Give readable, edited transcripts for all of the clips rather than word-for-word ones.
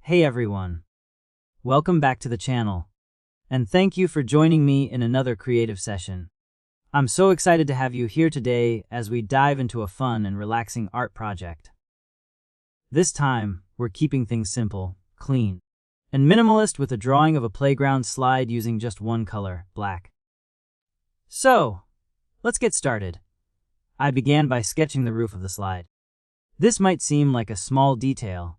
Hey everyone, welcome back to the channel, and thank you for joining me in another creative session. I'm so excited to have you here today as we dive into a fun and relaxing art project. This time, we're keeping things simple, clean, and minimalist with a drawing of a playground slide using just one color, black. So, let's get started. I began by sketching the roof of the slide. This might seem like a small detail,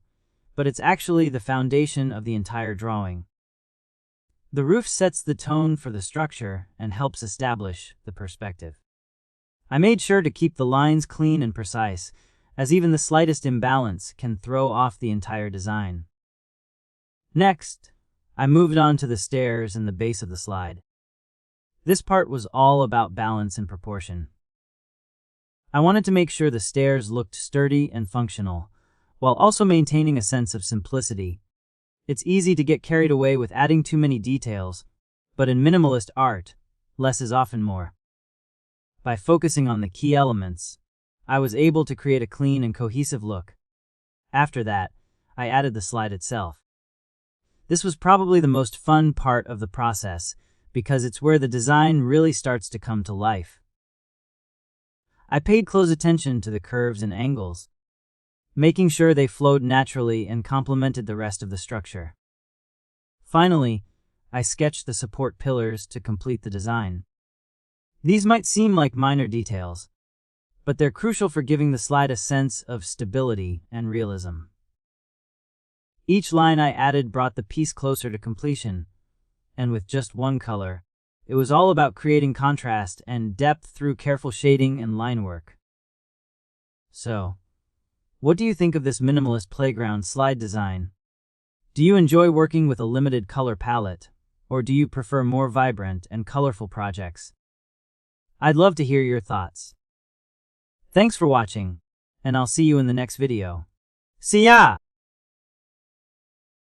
but it's actually the foundation of the entire drawing. The roof sets the tone for the structure and helps establish the perspective. I made sure to keep the lines clean and precise, as even the slightest imbalance can throw off the entire design. Next, I moved on to the stairs and the base of the slide. This part was all about balance and proportion. I wanted to make sure the stairs looked sturdy and functional, while also maintaining a sense of simplicity. It's easy to get carried away with adding too many details, but in minimalist art, less is often more. By focusing on the key elements, I was able to create a clean and cohesive look. After that, I added the slide itself. This was probably the most fun part of the process, because it's where the design really starts to come to life. I paid close attention to the curves and angles, making sure they flowed naturally and complemented the rest of the structure. Finally, I sketched the support pillars to complete the design. These might seem like minor details, but they're crucial for giving the slide a sense of stability and realism. Each line I added brought the piece closer to completion, and with just one color, it was all about creating contrast and depth through careful shading and line work. So, what do you think of this minimalist playground slide design? Do you enjoy working with a limited color palette, or do you prefer more vibrant and colorful projects? I'd love to hear your thoughts. Thanks for watching, and I'll see you in the next video. See ya!